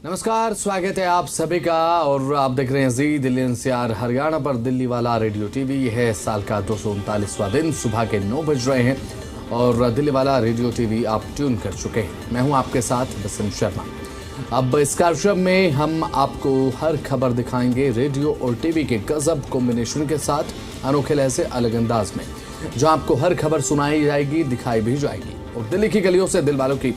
नमस्कार, स्वागत है आप सभी का। और आप देख रहे हैं जी दिल्ली एनसीआर हरियाणा पर दिल्ली वाला रेडियो टीवी। यह है साल का 239वां दिन, सुबह के 9 बज रहे हैं और दिल्ली वाला रेडियो टीवी आप ट्यून कर चुके हैं। मैं हूं आपके साथ बसंत शर्मा। अब इस कार्यक्रम में हम आपको हर खबर दिखाएंगे रेडियो और टीवी के गजब कॉम्बिनेशन के साथ, अनोखे लहजे अलग अंदाज में, जहां आपको हर खबर सुनाई जाएगी, दिखाई भी जाएगी और दिल्ली की गलियों से दिल वालों की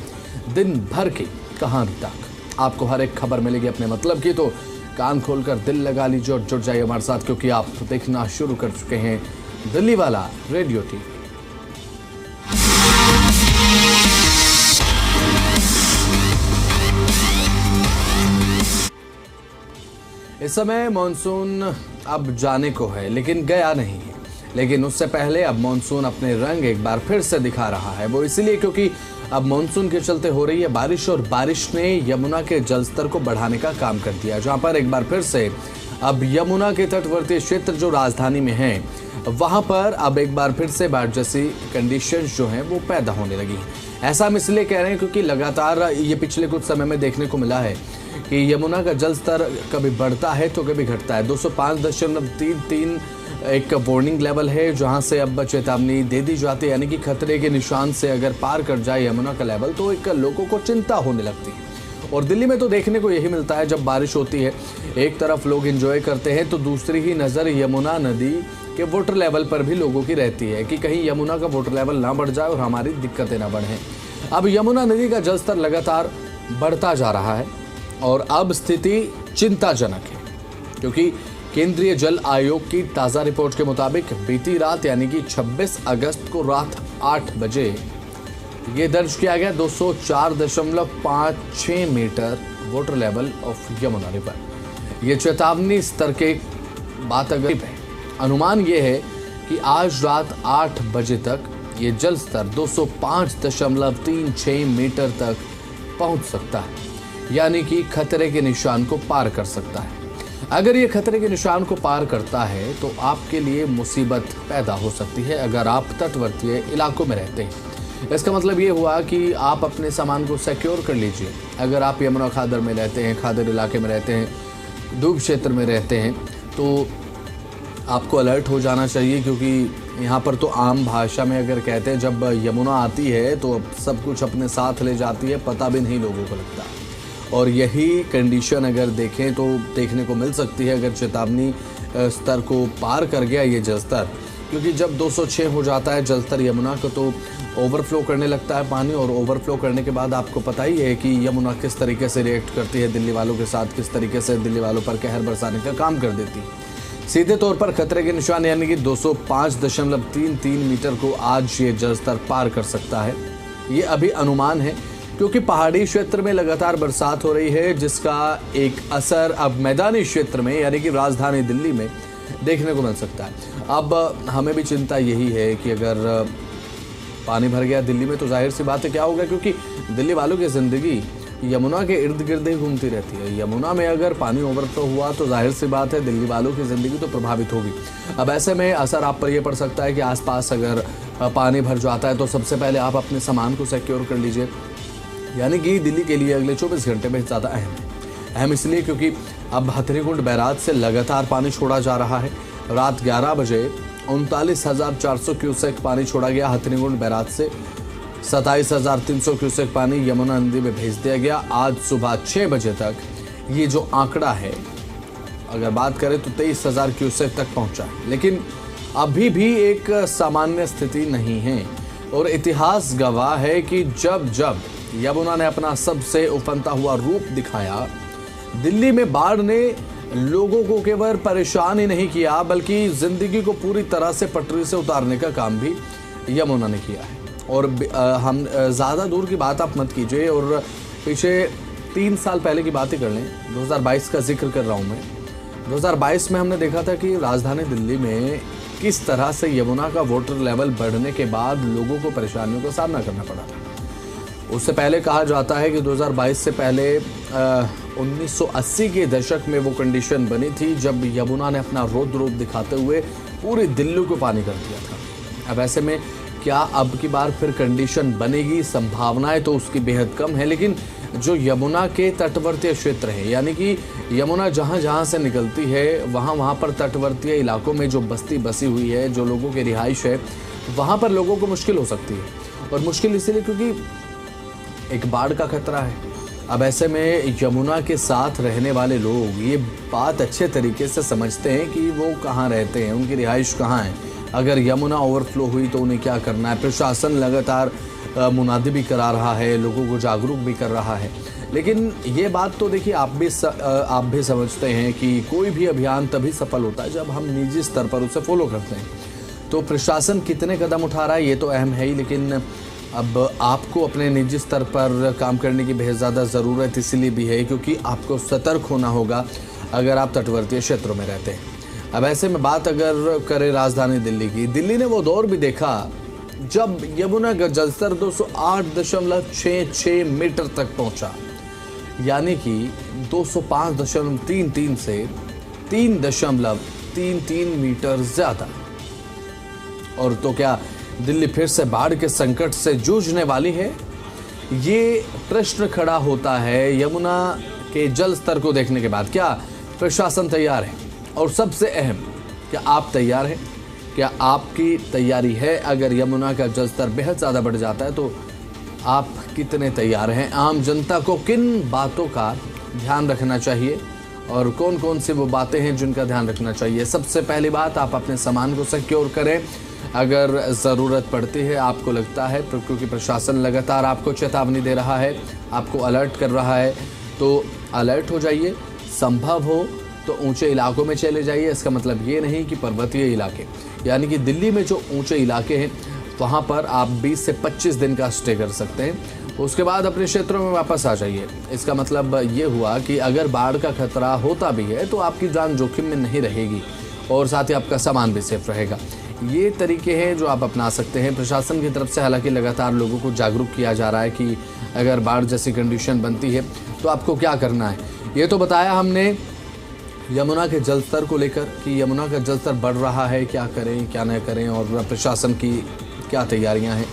दिन भर की कहानी तक आपको हर एक खबर मिलेगी अपने मतलब की। तो कान खोलकर दिल लगा लीजिए और जुड़ जाइए हमारे साथ, क्योंकि आप देखना शुरू कर चुके हैं दिल्ली वाला रेडियो टीवी। इस समय मॉनसून अब जाने को है, लेकिन गया नहीं है। लेकिन उससे पहले अब मॉनसून अपने रंग एक बार फिर से दिखा रहा है। वो इसलिए क्योंकि अब मॉनसून के चलते हो रही है बारिश, और बारिश ने यमुना के जलस्तर को बढ़ाने का काम कर दिया। जहां पर एक बार फिर से अब यमुना के तटवर्ती क्षेत्र जो राजधानी में है, वहां पर अब एक बार फिर से बाढ़ जैसी कंडीशंस जो हैं वो पैदा होने लगी हैं। ऐसा हम इसलिए कह रहे हैं क्योंकि लगातार ये पिछले कुछ समय में देखने को मिला है कि यमुना का जल स्तर कभी बढ़ता है तो कभी घटता है। 205.33 एक वार्निंग लेवल है, जहां से अब चेतावनी दे दी जाती है, यानी कि खतरे के निशान से अगर पार कर जाए यमुना का लेवल तो एक लोगों को चिंता होने लगती है। और दिल्ली में तो देखने को यही मिलता है, जब बारिश होती है एक तरफ लोग एंजॉय करते हैं तो दूसरी ही नज़र यमुना नदी के वाटर लेवल पर भी लोगों की रहती है कि कहीं यमुना का वाटर लेवल ना बढ़ जाए और हमारी दिक्कतें ना बढ़ें। अब यमुना नदी का जलस्तर लगातार बढ़ता जा रहा है और अब स्थिति चिंताजनक है, क्योंकि केंद्रीय जल आयोग की ताज़ा रिपोर्ट के मुताबिक बीती रात यानी कि 26 अगस्त को रात 8 बजे ये दर्ज किया गया 204.56 metre water level of Yamuna river. ये चेतावनी स्तर के बात अगर है, अनुमान ये है कि आज रात 8 बजे तक ये जल स्तर 205.36 मीटर तक पहुंच सकता है, यानी कि खतरे के निशान को पार कर सकता है। अगर ये खतरे के निशान को पार करता है तो आपके लिए मुसीबत पैदा हो सकती है अगर आप तटवर्तीय इलाकों में रहते हैं। इसका मतलब ये हुआ कि आप अपने सामान को सिक्योर कर लीजिए। अगर आप यमुना खादर में रहते हैं, खादर इलाके में रहते हैं, दूब क्षेत्र में रहते हैं, तो आपको अलर्ट हो जाना चाहिए, क्योंकि यहाँ पर तो आम भाषा में अगर कहते हैं जब यमुना आती है तो सब कुछ अपने साथ ले जाती है, पता भी नहीं लोगों को लगता। और यही कंडीशन अगर देखें तो देखने को मिल सकती है अगर चेतावनी स्तर को पार कर गया ये जलस्तर, क्योंकि जब 206 हो जाता है जलस्तर यमुना का तो ओवरफ्लो करने लगता है पानी, और ओवरफ्लो करने के बाद आपको पता ही है कि यमुना किस तरीके से रिएक्ट करती है दिल्ली वालों के साथ, किस तरीके से दिल्ली वालों पर कहर बरसाने का काम कर देती है। सीधे तौर पर खतरे के निशान यानी कि 205.33 मीटर को आज ये जलस्तर पार कर सकता है। ये अभी अनुमान है, क्योंकि पहाड़ी क्षेत्र में लगातार बरसात हो रही है, जिसका एक असर अब मैदानी क्षेत्र में यानी कि राजधानी दिल्ली में देखने को मिल सकता है। अब हमें भी चिंता यही है कि अगर पानी भर गया दिल्ली में तो जाहिर सी बात है क्या होगा, क्योंकि दिल्ली वालों की ज़िंदगी यमुना के इर्द गिर्द ही घूमती रहती है। यमुना में अगर पानी ओवरफ्लो हुआ तो जाहिर सी बात है दिल्ली वालों की ज़िंदगी तो प्रभावित होगी। अब ऐसे में असर आप पर यह पड़ सकता है कि आसपास अगर पानी भर जाता है तो सबसे पहले आप अपने सामान को सिक्योर कर लीजिए, यानी कि दिल्ली के लिए अगले 24 घंटे में ज़्यादा अहम इसलिए क्योंकि अब हथनीकुंड बैराज से लगातार पानी छोड़ा जा रहा है। रात 11 बजे 39,400 क्यूसेक पानी छोड़ा गया हथनीकुंड बैराज से। 27,300 क्यूसेक पानी यमुना नदी में भेज दिया गया। आज सुबह 6 बजे तक ये जो आंकड़ा है, अगर बात करें तो 23,000 क्यूसेक तक पहुंचा है, लेकिन अभी भी एक सामान्य स्थिति नहीं है। और इतिहास गवाह है कि जब जब यमुना ने अपना सबसे उफनता हुआ रूप दिखाया, दिल्ली में बाढ़ ने लोगों को केवल परेशान ही नहीं किया बल्कि जिंदगी को पूरी तरह से पटरी से उतारने का काम भी यमुना ने किया है। और हम ज़्यादा दूर की बात आप मत कीजिए और पीछे 3 साल पहले की बात ही कर लें। 2022 का जिक्र कर रहा हूँ मैं। 2022 में हमने देखा था कि राजधानी दिल्ली में किस तरह से यमुना का वाटर लेवल बढ़ने के बाद लोगों को परेशानियों का सामना करना पड़ा था। उससे पहले कहा जाता है कि 2022 से पहले 1980 के दशक में वो कंडीशन बनी थी जब यमुना ने अपना रौद्र रूप दिखाते हुए पूरी दिल्ली को पानी कर दिया था। अब ऐसे में क्या अब की बार फिर कंडीशन बनेगी? संभावनाएं तो उसकी बेहद कम है, लेकिन जो यमुना के तटवर्तीय क्षेत्र है, यानी कि यमुना जहाँ जहाँ से निकलती है वहाँ पर तटवर्तीय इलाकों में जो बस्ती बसी हुई है, जो लोगों की रिहाइश है, वहाँ पर लोगों को मुश्किल हो सकती है। और मुश्किल इसीलिए क्योंकि एक बाढ़ का खतरा है। अब ऐसे में यमुना के साथ रहने वाले लोग ये बात अच्छे तरीके से समझते हैं कि वो कहाँ रहते हैं, उनकी रिहाइश कहाँ है। अगर यमुना ओवरफ्लो हुई तो उन्हें क्या करना है। प्रशासन लगातार मुनादी भी करा रहा है, लोगों को जागरूक भी कर रहा है। लेकिन ये बात तो देखिए आप भी समझते हैं कि कोई भी अभियान तभी सफल होता है जब हम निजी स्तर पर उसे फॉलो करते हैं। तो प्रशासन कितने कदम उठा रहा है ये तो अहम है ही, लेकिन अब आपको अपने निजी स्तर पर काम करने की बेहद ज़्यादा ज़रूरत इसलिए भी है क्योंकि आपको सतर्क होना होगा अगर आप तटवर्तीय क्षेत्रों में रहते हैं। अब ऐसे में बात अगर करें राजधानी दिल्ली की, दिल्ली ने वो दौर भी देखा जब यमुना का जलस्तर 208.66 मीटर तक पहुंचा, यानी कि 205.33 से 3.33 मीटर ज़्यादा। और तो क्या दिल्ली फिर से बाढ़ के संकट से जूझने वाली है? ये प्रश्न खड़ा होता है यमुना के जल स्तर को देखने के बाद। क्या प्रशासन तैयार है? और सबसे अहम, क्या आप तैयार हैं? क्या आपकी तैयारी है? अगर यमुना का जल स्तर बेहद ज़्यादा बढ़ जाता है तो आप कितने तैयार हैं? आम जनता को किन बातों का ध्यान रखना चाहिए और कौन कौन सी वो बातें हैं जिनका ध्यान रखना चाहिए? सबसे पहली बात, आप अपने सामान को सिक्योर करें। अगर ज़रूरत पड़ती है, आपको लगता है क्योंकि प्रशासन लगातार आपको चेतावनी दे रहा है, आपको अलर्ट कर रहा है, तो अलर्ट हो जाइए। संभव हो तो ऊंचे इलाकों में चले जाइए। इसका मतलब ये नहीं कि पर्वतीय इलाके, यानी कि दिल्ली में जो ऊंचे इलाके हैं वहाँ पर आप 20 से 25 दिन का स्टे कर सकते हैं। उसके बाद अपने क्षेत्रों में वापस आ जाइए। इसका मतलब ये हुआ कि अगर बाढ़ का खतरा होता भी है तो आपकी जान जोखिम में नहीं रहेगी और साथ ही आपका सामान भी सेफ रहेगा। ये तरीके हैं जो आप अपना सकते हैं। प्रशासन की तरफ से हालांकि लगातार लोगों को जागरूक किया जा रहा है कि अगर बाढ़ जैसी कंडीशन बनती है तो आपको क्या करना है। ये तो बताया हमने यमुना के जल स्तर को लेकर कि यमुना का जल स्तर बढ़ रहा है, क्या करें क्या न करें और प्रशासन की क्या तैयारियां हैं।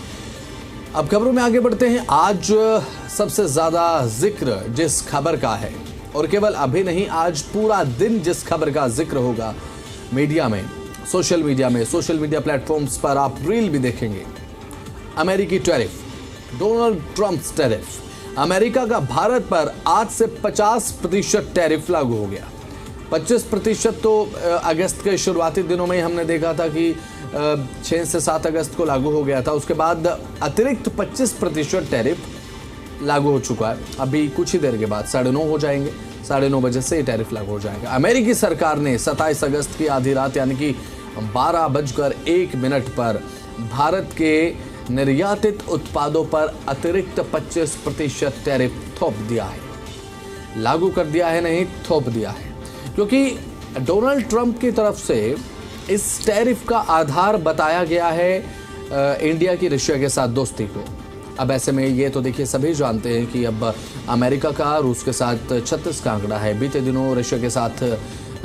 अब खबरों में आगे बढ़ते हैं। आज सबसे ज़्यादा जिक्र जिस खबर का है, और केवल अभी नहीं, आज पूरा दिन जिस खबर का जिक्र होगा मीडिया में, सोशल मीडिया प्लेटफॉर्म्स पर आप रील भी देखेंगे। अमेरिकी tariff, Donald Trump's tariff. America का भारत पर आज से 50% टैरिफ लागू हो गया। 25% तो अगस्त के शुरुआती दिनों में ही हमने देखा था कि 6 से 7 अगस्त को लागू हो गया था। उसके बाद अतिरिक्त 25% टैरिफ लागू हो चुका है। अभी कुछ ही देर के बाद 9:30 हो जाएंगे, 9:30 बजे से टैरिफ लागू हो जाएगा। अमेरिकी सरकार ने 27 अगस्त की आधी रात यानी कि 12:01 पर भारत के निर्यातित उत्पादों पर अतिरिक्त 25% टैरिफ थोप दिया है। लागू कर दिया है नहीं, थोप दिया है, क्योंकि डोनाल्ड ट्रंप की तरफ से इस टैरिफ का आधार बताया गया है इंडिया की रशिया के साथ दोस्ती को। अब ऐसे में ये तो देखिए सभी जानते हैं कि अब अमेरिका का रूस के साथ 36 का आंकड़ा है। बीते दिनों रशिया के साथ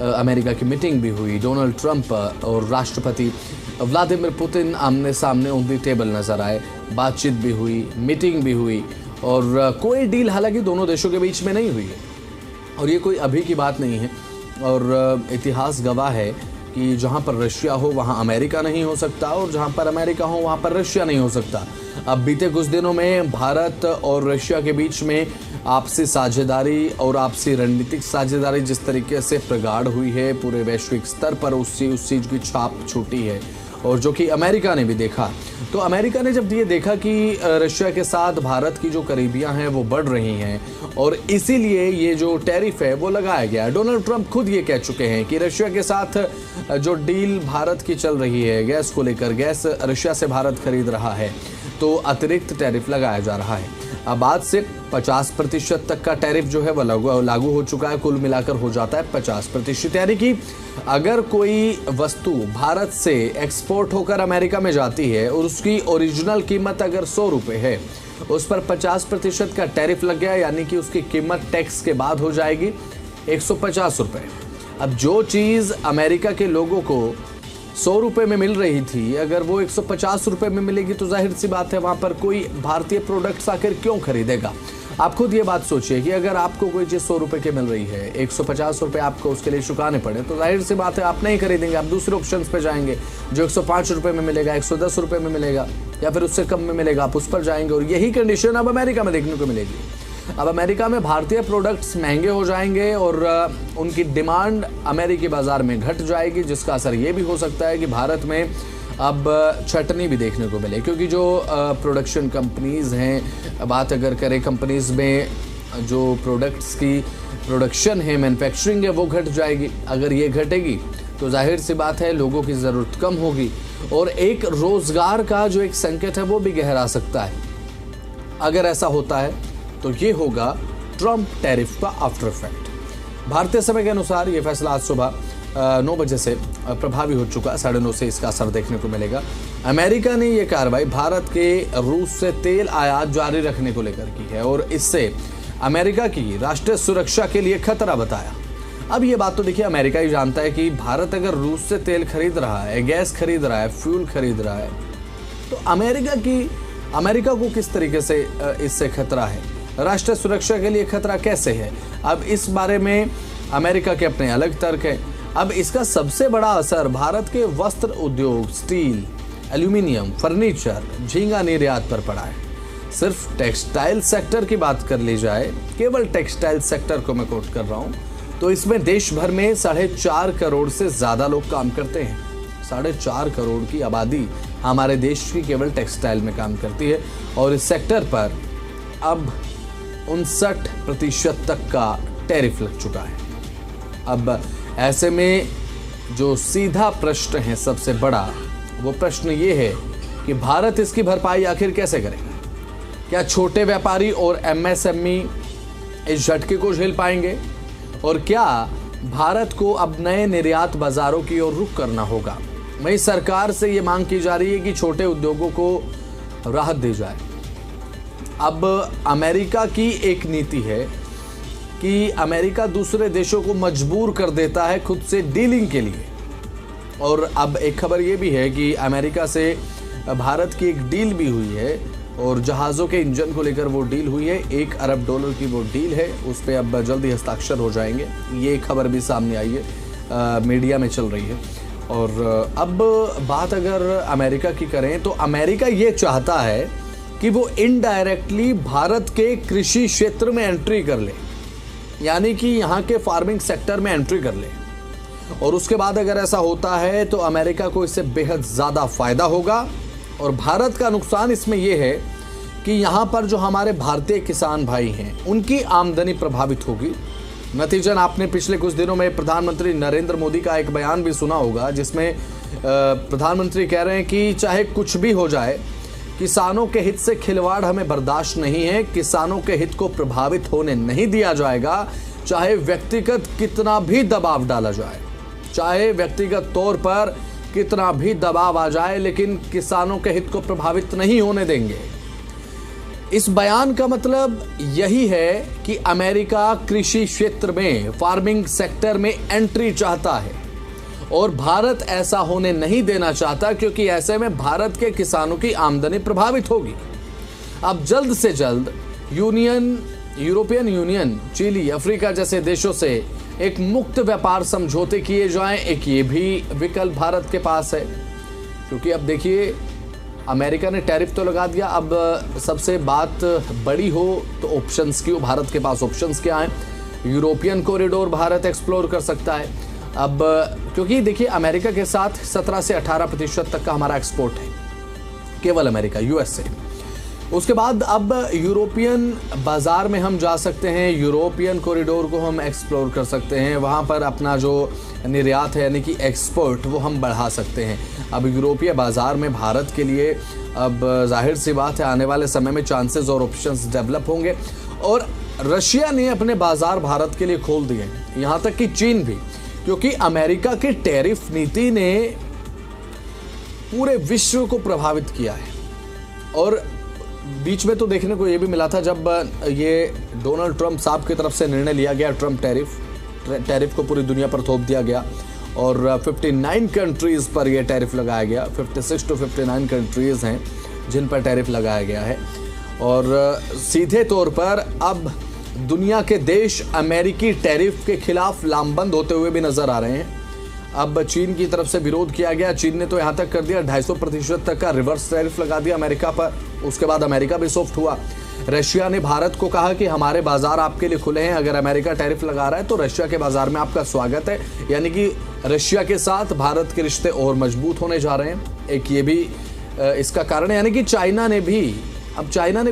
अमेरिका की मीटिंग भी हुई। डोनाल्ड ट्रंप और राष्ट्रपति व्लादिमीर पुतिन आमने सामने ऑन द टेबल नजर आए, बातचीत भी हुई, मीटिंग भी हुई और कोई डील हालांकि दोनों देशों के बीच में नहीं हुई है। और ये कोई अभी की बात नहीं है और इतिहास गवाह है कि जहाँ पर रशिया हो वहाँ अमेरिका नहीं हो सकता और जहाँ पर अमेरिका हो वहाँ पर रशिया नहीं हो सकता। अब बीते कुछ दिनों में भारत और रशिया के बीच में आपसी साझेदारी और आपसी रणनीतिक साझेदारी जिस तरीके से प्रगाढ़ हुई है पूरे वैश्विक स्तर पर, उस चीज़ की छाप छूटी है और जो कि अमेरिका ने भी देखा। तो अमेरिका ने जब ये देखा कि रशिया के साथ भारत की जो करीबियां हैं वो बढ़ रही हैं और इसीलिए ये जो टैरिफ है वो लगाया गया है। डोनाल्ड ट्रंप खुद ये कह चुके हैं कि रशिया के साथ जो डील भारत की चल रही है गैस को लेकर, गैस रशिया से भारत खरीद रहा है, तो अतिरिक्त टैरिफ लगाया जा रहा है। अब आज से 50% तक का टैरिफ जो है वो लागू हो चुका है। कुल मिलाकर हो जाता है 50%, यानी कि अगर कोई वस्तु भारत से एक्सपोर्ट होकर अमेरिका में जाती है और उसकी ओरिजिनल कीमत अगर 100 रुपये है, उस पर 50% का टैरिफ लग गया, यानी कि उसकी कीमत टैक्स के बाद हो जाएगी 150 रुपये। अब जो चीज़ अमेरिका के लोगों को 100 रुपये में मिल रही थी, अगर वो 150 रुपये में मिलेगी तो जाहिर सी बात है वहाँ पर कोई भारतीय प्रोडक्ट्स आकर क्यों खरीदेगा। आप खुद ये बात सोचिए कि अगर आपको कोई चीज़ 100 रुपये की मिल रही है, 150 रुपये आपको उसके लिए चुकाने पड़े, तो जाहिर सी बात है आप नहीं खरीदेंगे, आप दूसरे ऑप्शंस पे जाएंगे जो 105 रुपये में मिलेगा, 110 रुपये में मिलेगा या फिर उससे कम में मिलेगा, आप उस पर जाएंगे। और यही कंडीशन अब अमेरिका में देखने को मिलेगी। अब अमेरिका में भारतीय प्रोडक्ट्स महंगे हो जाएंगे और उनकी डिमांड अमेरिकी बाज़ार में घट जाएगी, जिसका असर ये भी हो सकता है कि भारत में अब छटनी भी देखने को मिले, क्योंकि जो प्रोडक्शन कंपनीज़ हैं, बात अगर करें कंपनीज़ में जो प्रोडक्ट्स की प्रोडक्शन है, मैन्युफैक्चरिंग है, वो घट जाएगी। अगर ये घटेगी तो जाहिर सी बात है लोगों की ज़रूरत कम होगी और एक रोज़गार का जो एक संकट है वो भी गहरा सकता है। अगर ऐसा होता है तो ये होगा ट्रंप टैरिफ का आफ्टर इफेक्ट। भारतीय समय के अनुसार ये फैसला आज सुबह 9 बजे से प्रभावी हो चुका, 9:30 से इसका असर देखने को मिलेगा। अमेरिका ने ये कार्रवाई भारत के रूस से तेल आयात जारी रखने को लेकर की है और इससे अमेरिका की राष्ट्रीय सुरक्षा के लिए खतरा बताया। अब ये बात तो देखिए अमेरिका ही जानता है कि भारत अगर रूस से तेल खरीद रहा है, गैस खरीद रहा है, फ्यूल खरीद रहा है, तो अमेरिका को किस तरीके से इससे खतरा है, राष्ट्रीय सुरक्षा के लिए खतरा कैसे है। अब इस बारे में अमेरिका के अपने अलग तर्क हैं। अब इसका सबसे बड़ा असर भारत के वस्त्र उद्योग, स्टील, एल्यूमिनियम, फर्नीचर, झींगा निर्यात पर पड़ा है। सिर्फ टेक्सटाइल सेक्टर की बात कर ली जाए, केवल टेक्सटाइल सेक्टर को मैं कोट कर रहा हूं, तो इसमें देश भर में 4.5 करोड़ से ज्यादा लोग काम करते हैं। 4.5 करोड़ की आबादी हमारे देश की केवल टेक्सटाइल में काम करती है और इस सेक्टर पर अब 59% तक का टैरिफ लग चुका है। अब ऐसे में जो सीधा प्रश्न है सबसे बड़ा, वो प्रश्न ये है कि भारत इसकी भरपाई आखिर कैसे करेगा। क्या छोटे व्यापारी और एमएसएमई इस झटके को झेल पाएंगे और क्या भारत को अब नए निर्यात बाजारों की ओर रुख करना होगा। वहीं सरकार से ये मांग की जा रही है कि छोटे उद्योगों को राहत दी जाए। अब अमेरिका की एक नीति है कि अमेरिका दूसरे देशों को मजबूर कर देता है खुद से डीलिंग के लिए। और अब एक खबर ये भी है कि अमेरिका से भारत की एक डील भी हुई है और जहाज़ों के इंजन को लेकर वो डील हुई है। $1 अरब की वो डील है, उस पर अब जल्दी हस्ताक्षर हो जाएंगे। ये खबर भी सामने आई है, मीडिया में चल रही है। और अब बात अगर अमेरिका की करें तो अमेरिका ये चाहता है कि वो इनडायरेक्टली भारत के कृषि क्षेत्र में एंट्री कर ले, यानी कि यहाँ के फार्मिंग सेक्टर में एंट्री कर ले। और उसके बाद अगर ऐसा होता है तो अमेरिका को इससे बेहद ज़्यादा फायदा होगा और भारत का नुकसान इसमें यह है कि यहाँ पर जो हमारे भारतीय किसान भाई हैं उनकी आमदनी प्रभावित होगी। नतीजन आपने पिछले कुछ दिनों में प्रधानमंत्री नरेंद्र मोदी का एक बयान भी सुना होगा, जिसमें प्रधानमंत्री कह रहे हैं कि चाहे कुछ भी हो जाए, किसानों के हित से खिलवाड़ हमें बर्दाश्त नहीं है, किसानों के हित को प्रभावित होने नहीं दिया जाएगा, चाहे व्यक्तिगत कितना भी दबाव डाला जाए, चाहे व्यक्तिगत तौर पर कितना भी दबाव आ जाए, लेकिन किसानों के हित को प्रभावित नहीं होने देंगे। इस बयान का मतलब यही है कि अमेरिका कृषि क्षेत्र में, फार्मिंग सेक्टर में एंट्री चाहता है और भारत ऐसा होने नहीं देना चाहता, क्योंकि ऐसे में भारत के किसानों की आमदनी प्रभावित होगी। अब जल्द से जल्द यूरोपियन यूनियन, चिली, अफ्रीका जैसे देशों से एक मुक्त व्यापार समझौते किए जाएं, एक ये भी विकल्प भारत के पास है। क्योंकि अब देखिए अमेरिका ने टैरिफ तो लगा दिया, अब सबसे बात बड़ी हो तो ऑप्शंस की, भारत के पास ऑप्शंस क्या हैं। यूरोपियन कॉरिडोर भारत एक्सप्लोर कर सकता है। अब क्योंकि देखिए अमेरिका के साथ 17 से 18% तक का हमारा एक्सपोर्ट है, केवल अमेरिका, यूएस से। उसके बाद अब यूरोपियन बाज़ार में हम जा सकते हैं, यूरोपियन कॉरिडोर को हम एक्सप्लोर कर सकते हैं, वहाँ पर अपना जो निर्यात है यानी कि एक्सपोर्ट वो हम बढ़ा सकते हैं। अब यूरोपीय बाज़ार में भारत के लिए अब जाहिर सी बात है आने वाले समय में चांसेस और ऑप्शंस डेवलप होंगे। और रशिया ने अपने बाज़ार भारत के लिए खोल दिए हैं, यहाँ तक कि चीन भी, क्योंकि अमेरिका की टैरिफ नीति ने पूरे विश्व को प्रभावित किया है। और बीच में तो देखने को ये भी मिला था जब ये डोनाल्ड ट्रंप साहब की तरफ से निर्णय लिया गया, ट्रंप टैरिफ को पूरी दुनिया पर थोप दिया गया और 59 कंट्रीज़ पर यह टैरिफ लगाया गया। 56 to 59 कंट्रीज़ हैं जिन पर टैरिफ लगाया गया है। और सीधे तौर पर अब दुनिया के देश अमेरिकी टैरिफ के खिलाफ लामबंद होते हुए भी नजर आ रहे हैं। अब चीन की तरफ से विरोध किया गया। चीन ने तो यहां तक कर दिया 250% तक का रिवर्स टैरिफ लगा दिया अमेरिका पर। उसके बाद अमेरिका भी सॉफ्ट हुआ। रशिया ने भारत को कहा कि हमारे बाजार आपके लिए खुले हैं, अगर अमेरिका टैरिफ लगा रहा है तो रशिया के बाजार में आपका स्वागत है। यानी कि रशिया के साथ भारत के रिश्ते और मजबूत होने जा रहे हैं। एक ये भी इसका कारण है। यानी कि चाइना ने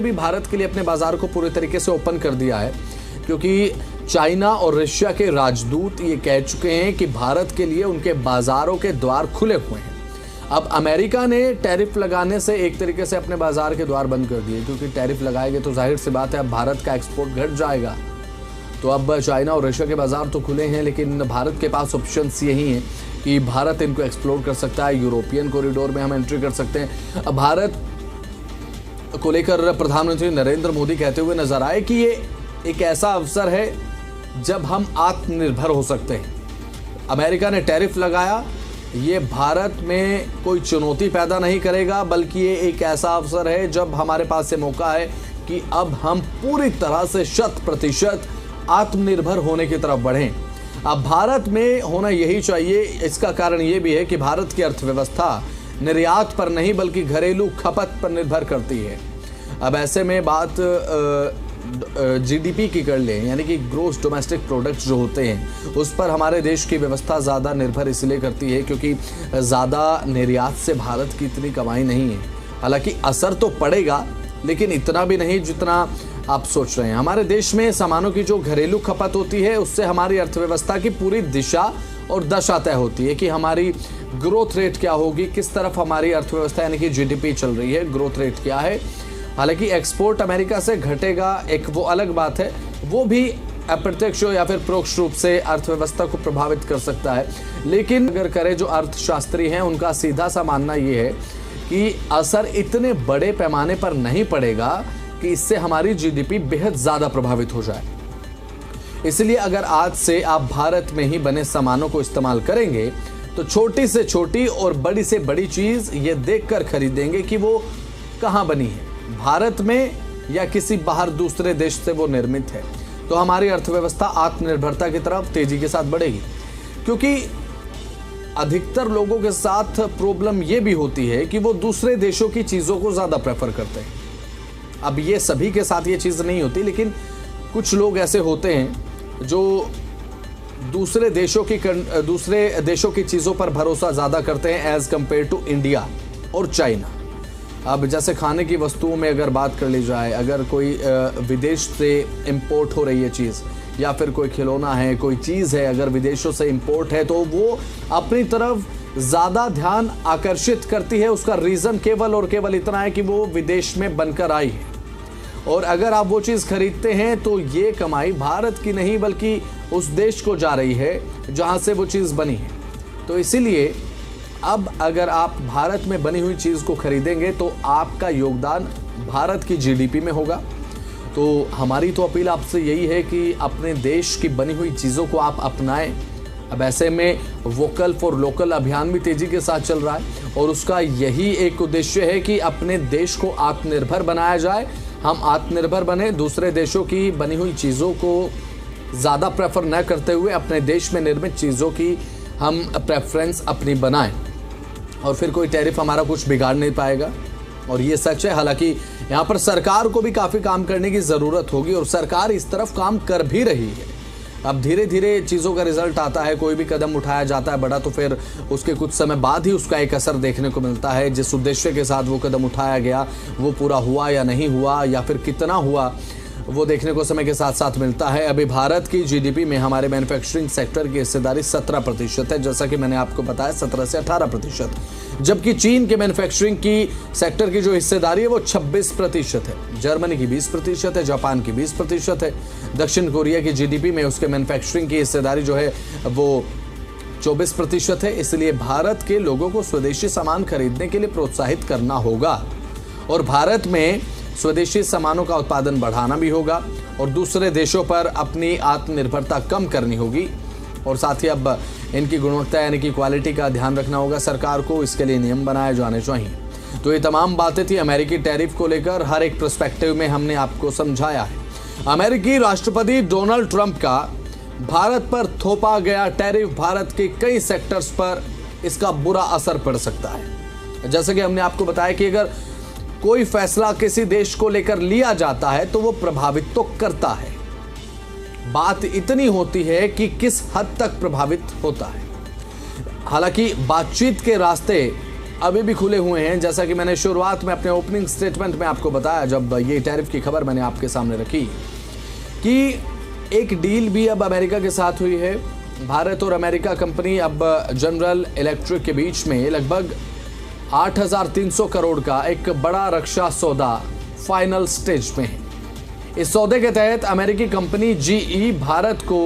भी भारत के लिए अपने बाजार को पूरे तरीके से ओपन कर दिया है, क्योंकि चाइना और रशिया के राजदूत ये कह चुके हैं कि भारत के लिए उनके बाजारों के द्वार खुले हुए हैं। अब अमेरिका ने टैरिफ लगाने से एक तरीके से अपने बाजार के द्वार बंद कर दिए, क्योंकि टैरिफ लगाएंगे तो जाहिर सी बात है अब भारत का एक्सपोर्ट घट जाएगा। तो अब चाइना और रशिया के बाजार तो खुले हैं, लेकिन भारत के पास ऑप्शंस यही हैं कि भारत इनको एक्सप्लोर कर सकता है। यूरोपियन कॉरिडोर में हम एंट्री कर सकते हैं। अब भारत को लेकर प्रधानमंत्री नरेंद्र मोदी कहते हुए नजर आए कि ये एक ऐसा अवसर है जब हम आत्मनिर्भर हो सकते हैं। अमेरिका ने टैरिफ लगाया, ये भारत में कोई चुनौती पैदा नहीं करेगा, बल्कि ये एक ऐसा अवसर है जब हमारे पास से मौका है कि अब हम पूरी तरह से 100% आत्मनिर्भर होने की तरफ बढ़ें। अब भारत में होना यही चाहिए। इसका कारण ये भी है कि भारत की अर्थव्यवस्था निर्यात पर नहीं बल्कि घरेलू खपत पर निर्भर करती है। अब ऐसे में बात जीडीपी की कर लें, यानी कि ग्रोस डोमेस्टिक प्रोडक्ट्स जो होते हैं, उस पर हमारे देश की व्यवस्था ज़्यादा निर्भर इसलिए करती है क्योंकि ज़्यादा निर्यात से भारत की इतनी कमाई नहीं है। हालांकि असर तो पड़ेगा, लेकिन इतना भी नहीं जितना आप सोच रहे हैं। हमारे देश में सामानों की जो घरेलू खपत होती है, उससे हमारी अर्थव्यवस्था की पूरी दिशा और दशा तय होती है कि हमारी ग्रोथ रेट क्या होगी, किस तरफ हमारी अर्थव्यवस्था यानी कि जीडीपी चल रही है, ग्रोथ रेट क्या है। हालांकि एक्सपोर्ट अमेरिका से घटेगा, एक वो अलग बात है, वो भी अप्रत्यक्ष या फिर परोक्ष रूप से अर्थव्यवस्था को प्रभावित कर सकता है। लेकिन अगर करें जो अर्थशास्त्री हैं, उनका सीधा सा मानना ये है कि असर इतने बड़े पैमाने पर नहीं पड़ेगा कि इससे हमारी जीडीपी बेहद ज़्यादा प्रभावित हो जाए। इसलिए अगर आज से आप भारत में ही बने सामानों को इस्तेमाल करेंगे तो छोटी से छोटी और बड़ी से बड़ी चीज़ ये देखकर खरीदेंगे कि वो कहाँ बनी है, भारत में या किसी बाहर दूसरे देश से वो निर्मित है। तो हमारी अर्थव्यवस्था आत्मनिर्भरता की तरफ तेजी के साथ बढ़ेगी। क्योंकि अधिकतर लोगों के साथ प्रॉब्लम ये भी होती है कि वो दूसरे देशों की चीज़ों को ज़्यादा प्रेफर करते हैं। अब ये सभी के साथ ये चीज़ नहीं होती, लेकिन कुछ लोग ऐसे होते हैं जो दूसरे देशों की चीज़ों पर भरोसा ज़्यादा करते हैं एज़ कम्पेयर टू इंडिया और चाइना। अब जैसे खाने की वस्तुओं में अगर बात कर ली जाए, अगर कोई विदेश से इंपोर्ट हो रही है चीज़, या फिर कोई खिलौना है, कोई चीज़ है, अगर विदेशों से इंपोर्ट है, तो वो अपनी तरफ ज़्यादा ध्यान आकर्षित करती है। उसका रीज़न केवल और केवल इतना है कि वो विदेश में बनकर आई है। और अगर आप वो चीज़ खरीदते हैं तो ये कमाई भारत की नहीं बल्कि उस देश को जा रही है जहाँ से वो चीज़ बनी है। तो इसीलिए अब अगर आप भारत में बनी हुई चीज़ को खरीदेंगे तो आपका योगदान भारत की जीडीपी में होगा। तो हमारी तो अपील आपसे यही है कि अपने देश की बनी हुई चीज़ों को आप अपनाएं। अब ऐसे में वोकल फॉर लोकल अभियान भी तेज़ी के साथ चल रहा है और उसका यही एक उद्देश्य है कि अपने देश को आत्मनिर्भर बनाया जाए। हम आत्मनिर्भर बने, दूसरे देशों की बनी हुई चीज़ों को ज़्यादा प्रेफर न करते हुए अपने देश में निर्मित चीज़ों की हम प्रेफरेंस अपनी बनाएं, और फिर कोई टैरिफ हमारा कुछ बिगाड़ नहीं पाएगा। और ये सच है। हालांकि यहाँ पर सरकार को भी काफ़ी काम करने की ज़रूरत होगी और सरकार इस तरफ काम कर भी रही है। अब धीरे धीरे चीज़ों का रिजल्ट आता है, कोई भी कदम उठाया जाता है बड़ा तो फिर उसके कुछ समय बाद ही उसका एक असर देखने को मिलता है। जिस उद्देश्य के साथ वो कदम उठाया गया वो पूरा हुआ या नहीं हुआ, या फिर कितना हुआ, वो देखने को समय के साथ साथ मिलता है। अभी भारत की जीडीपी में हमारे मैन्युफैक्चरिंग सेक्टर की हिस्सेदारी 17% है, जैसा कि मैंने आपको बताया 17 से 18%, जबकि चीन के मैन्युफैक्चरिंग की सेक्टर की जो हिस्सेदारी है वो 26% है, जर्मनी की 20% है, जापान की 20% है, दक्षिण कोरिया की जीडीपी में उसके मैन्युफैक्चरिंग की हिस्सेदारी जो है वो 24% है। इसलिए भारत के लोगों को स्वदेशी सामान खरीदने के लिए प्रोत्साहित करना होगा और भारत में स्वदेशी सामानों का उत्पादन बढ़ाना भी होगा और दूसरे देशों पर अपनी आत्मनिर्भरता कम करनी होगी। और साथ ही अब इनकी गुणवत्ता यानी कि क्वालिटी का ध्यान रखना होगा सरकार को। इसके लिए नियम बनाए जाने चाहिए। तो ये तमाम बातें थी अमेरिकी टैरिफ को लेकर। हर एक पर्सपेक्टिव में हमने आपको समझाया है। अमेरिकी राष्ट्रपति डोनाल्ड ट्रंप का भारत पर थोपा गया टैरिफ, भारत के कई सेक्टर्स पर इसका बुरा असर पड़ सकता है। जैसे कि हमने आपको बताया कि अगर कोई फैसला किसी देश को लेकर लिया जाता है तो वो प्रभावित तो करता है, बात इतनी होती है कि किस हद तक प्रभावित होता है। हालांकि बातचीत के रास्ते अभी भी खुले हुए हैं, जैसा कि मैंने शुरुआत में अपने ओपनिंग स्टेटमेंट में आपको बताया, जब ये टैरिफ की खबर मैंने आपके सामने रखी, कि एक डील भी अब अमेरिका के साथ हुई है। भारत और अमेरिका कंपनी अब जनरल इलेक्ट्रिक के बीच में लगभग 8,300 करोड़ का एक बड़ा रक्षा सौदा फाइनल स्टेज में है। इस सौदे के तहत अमेरिकी कंपनी जीई भारत को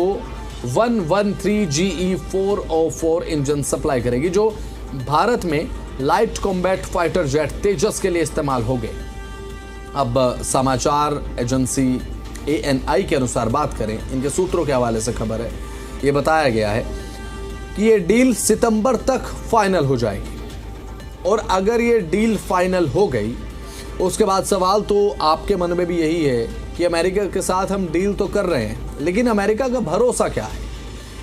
113 GE 404 इंजन सप्लाई करेगी, जो भारत में लाइट कॉम्बैट फाइटर जेट तेजस के लिए इस्तेमाल होंगे। अब समाचार एजेंसी ANI के अनुसार बात करें, इनके सूत्रों के हवाले से खबर है, ये बताया गया है कि ये डील सितंबर तक फाइनल हो जाएगी। और अगर ये डील फाइनल हो गई, उसके बाद सवाल तो आपके मन में भी यही है कि अमेरिका के साथ हम डील तो कर रहे हैं, लेकिन अमेरिका का भरोसा क्या है?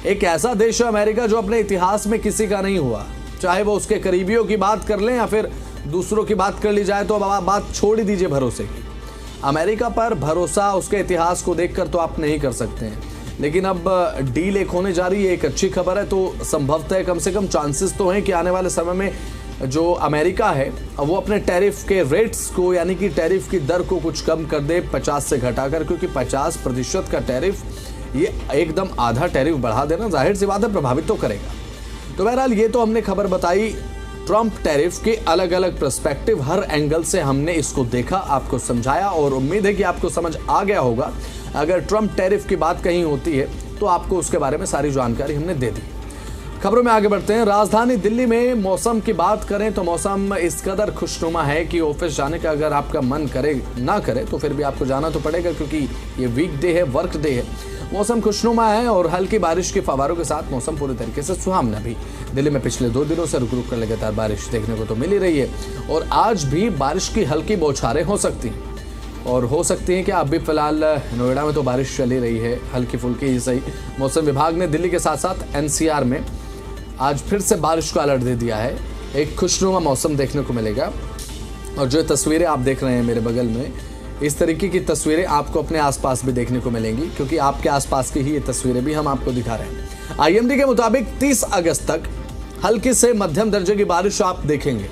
एक ऐसा देश है अमेरिका जो अपने इतिहास में किसी का नहीं हुआ, चाहे वो उसके करीबियों की बात कर लें या फिर दूसरों की बात कर ली जाए, तो अब बात छोड़ ही दीजिए भरोसे की। अमेरिका पर भरोसा उसके इतिहास को देखकर तो आप नहीं कर सकते हैं, लेकिन अब डील एक होने जा रही है, एक अच्छी खबर है, तो संभवतः कम से कम चांसेस तो हैं कि आने वाले समय में जो अमेरिका है वो अपने टैरिफ के रेट्स को, यानी कि टैरिफ की दर को कुछ कम कर दे 50 से घटाकर, क्योंकि 50% का टैरिफ, ये एकदम आधा टैरिफ बढ़ा देना जाहिर सी बात है प्रभावित तो करेगा। तो बहरहाल ये तो हमने खबर बताई ट्रंप टैरिफ के अलग अलग पर्सपेक्टिव, हर एंगल से हमने इसको देखा, आपको समझाया, और उम्मीद है कि आपको समझ आ गया होगा। अगर ट्रंप टैरिफ की बात कहीं होती है तो आपको उसके बारे में सारी जानकारी हमने दे दी। खबरों में आगे बढ़ते हैं। राजधानी दिल्ली में मौसम की बात करें तो मौसम इस कदर खुशनुमा है कि ऑफिस जाने का अगर आपका मन करे ना करे तो फिर भी आपको जाना तो पड़ेगा, क्योंकि ये वीक डे है, वर्क डे है। मौसम खुशनुमा है और हल्की बारिश के फवारों के साथ मौसम पूरी तरीके से सुहावना भी। दिल्ली में पिछले 2 दिनों से रुक रुक कर लगातार बारिश देखने को तो मिल ही रही है, और आज भी बारिश की हल्की बौछारें हो सकती हैं, और हो सकती हैं कि अभी फिलहाल नोएडा में तो बारिश चली रही है, हल्की फुल्की ही सही। मौसम विभाग ने दिल्ली के साथ साथ NCR में आज फिर से बारिश का अलर्ट दे दिया है। एक खुशनुमा मौसम देखने को मिलेगा, और जो तस्वीरें आप देख रहे हैं मेरे बगल में, इस तरीके की तस्वीरें आपको अपने आसपास भी देखने को मिलेंगी, क्योंकि आपके आसपास की ही ये तस्वीरें भी हम आपको दिखा रहे हैं। IMD के मुताबिक 30 अगस्त तक हल्की से मध्यम दर्जे की बारिश आप देखेंगे।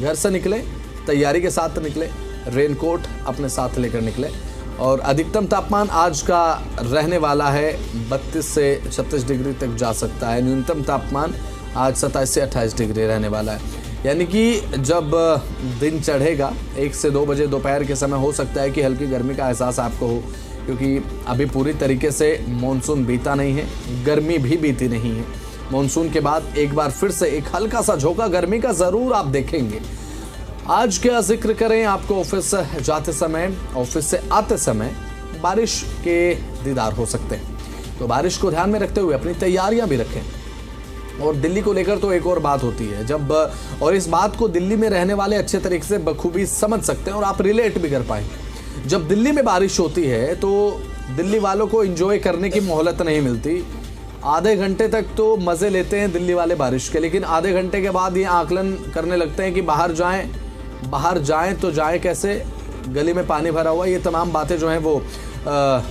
घर से निकले तैयारी के साथ निकले, रेनकोट अपने साथ लेकर निकले, और अधिकतम तापमान आज का रहने वाला है 32 से 36 डिग्री तक जा सकता है। न्यूनतम तापमान आज 27 से 28 डिग्री रहने वाला है। यानी कि जब दिन चढ़ेगा 1 से 2 बजे दोपहर के समय हो सकता है कि हल्की गर्मी का एहसास आपको हो, क्योंकि अभी पूरी तरीके से मानसून बीता नहीं है, गर्मी भी बीती नहीं है। मानसून के बाद एक बार फिर से एक हल्का सा झोंका गर्मी का ज़रूर आप देखेंगे। आज क्या जिक्र करें, आपको ऑफिस जाते समय, ऑफिस से आते समय बारिश के दीदार हो सकते हैं, तो बारिश को ध्यान में रखते हुए अपनी तैयारियां भी रखें। और दिल्ली को लेकर तो एक और बात होती है जब, और इस बात को दिल्ली में रहने वाले अच्छे तरीके से बखूबी समझ सकते हैं और आप रिलेट भी कर पाएंगे। जब दिल्ली में बारिश होती है तो दिल्ली वालों को एंजॉय करने की मोहलत नहीं मिलती। आधे घंटे तक तो मज़े लेते हैं दिल्ली वाले बारिश के, लेकिन आधे घंटे के बाद ये आकलन करने लगते हैं कि बाहर जाएं तो जाएं कैसे, गली में पानी भरा हुआ। ये तमाम बातें जो हैं वो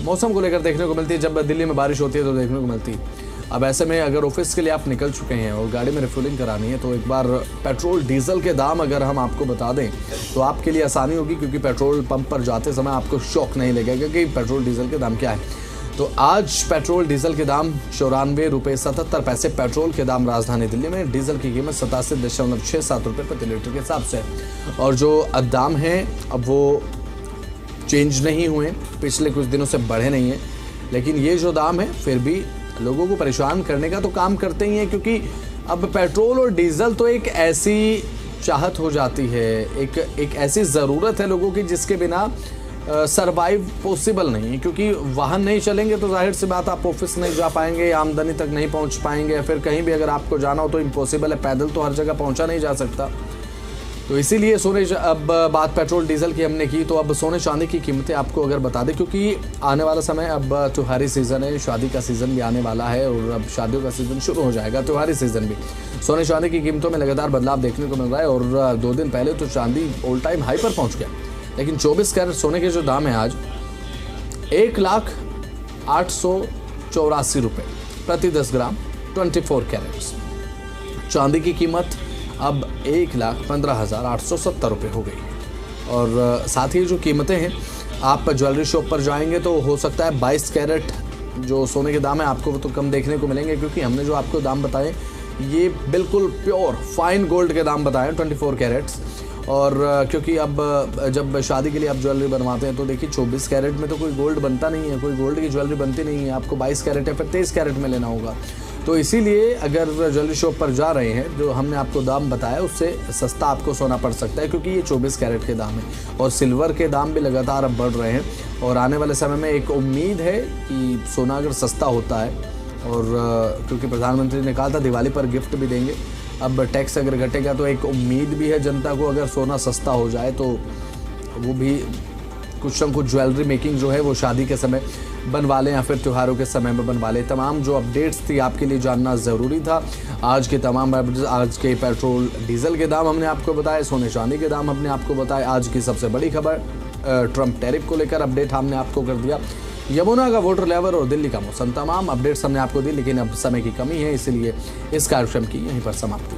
मौसम को लेकर देखने को मिलती है जब दिल्ली में बारिश होती है तो देखने को मिलती है। अब ऐसे में अगर ऑफिस के लिए आप निकल चुके हैं और गाड़ी में रिफिलिंग करानी है तो एक बार पेट्रोल डीजल के दाम अगर हम आपको बता दें तो आपके लिए आसानी होगी, क्योंकि पेट्रोल पंप पर जाते समय आपको शौक नहीं लगेगा कि पेट्रोल डीजल के दाम क्या है। तो आज पेट्रोल डीजल के दाम 94 रुपये 77 पैसे पेट्रोल के दाम राजधानी दिल्ली में, डीजल की कीमत 87.67 रुपये प्रति लीटर के हिसाब से। और जो दाम हैं अब वो चेंज नहीं हुए, पिछले कुछ दिनों से बढ़े नहीं हैं, लेकिन ये जो दाम है फिर भी लोगों को परेशान करने का तो काम करते ही हैं, क्योंकि अब पेट्रोल और डीजल तो एक ऐसी चाहत हो जाती है, एक ऐसी ज़रूरत है लोगों की जिसके बिना सरवाइव पॉसिबल नहीं है। क्योंकि वाहन नहीं चलेंगे तो जाहिर सी बात आप ऑफिस नहीं जा पाएंगे, आमदनी तक नहीं पहुंच पाएंगे, या फिर कहीं भी अगर आपको जाना हो तो इम्पॉसिबल है, पैदल तो हर जगह पहुंचा नहीं जा सकता। तो इसीलिए सोने, अब बात पेट्रोल डीजल की हमने की, तो अब सोने चांदी की कीमतें आपको अगर बता दें, क्योंकि आने वाला समय अब त्योहारी सीज़न है, शादी का सीज़न भी आने वाला है और अब शादियों का सीज़न शुरू हो जाएगा, त्योहारी सीज़न भी। सोने चांदी की कीमतों में लगातार बदलाव देखने को मिल रहा है और 2 दिन पहले तो चांदी ऑल टाइम हाई पर पहुँच गया, लेकिन 24 कैरेट सोने के जो दाम है आज 1,08,84 रुपये प्रति 10 ग्राम 24 कैरेट्स। चांदी की कीमत अब 1,15,870 रुपये हो गई। और साथ ही जो कीमतें हैं, आप ज्वेलरी शॉप पर जाएंगे तो हो सकता है 22 कैरेट जो सोने के दाम है आपको तो कम देखने को मिलेंगे, क्योंकि हमने जो आपको दाम बताए ये बिल्कुल प्योर फाइन गोल्ड के दाम बताए 24 कैरेट्स। और क्योंकि अब जब शादी के लिए आप ज्वेलरी बनवाते हैं तो देखिए 24 कैरेट में तो कोई गोल्ड बनता नहीं है, कोई गोल्ड की ज्वेलरी बनती नहीं है, आपको 22 कैरेट या फिर 23 कैरेट में लेना होगा। तो इसीलिए अगर ज्वेलरी शॉप पर जा रहे हैं, जो हमने आपको दाम बताया उससे सस्ता आपको सोना पड़ सकता है, क्योंकि ये 24 कैरेट के दाम है। और सिल्वर के दाम भी लगातार अब बढ़ रहे हैं और आने वाले समय में एक उम्मीद है कि सोना अगर सस्ता होता है, और क्योंकि प्रधानमंत्री ने कहा था दिवाली पर गिफ्ट भी देंगे, अब टैक्स अगर घटेगा तो एक उम्मीद भी है जनता को, अगर सोना सस्ता हो जाए तो वो भी कुछ न कुछ ज्वेलरी मेकिंग जो है वो शादी के समय बनवा लें या फिर त्योहारों के समय में बनवा लें। तमाम जो अपडेट्स थी आपके लिए जानना ज़रूरी था। आज के तमाम आज के पेट्रोल डीजल के दाम हमने आपको बताए, सोने चांदी के दाम हमने आपको बताए। आज की सबसे बड़ी खबर ट्रंप टैरिफ को लेकर अपडेट हमने आपको कर दिया। यमुना का वाटर लेवल और दिल्ली का मौसम, तमाम अपडेट्स हमने आपको दी, लेकिन अब समय की कमी है, इसलिए इस कार्यक्रम की यहीं पर समाप्ति।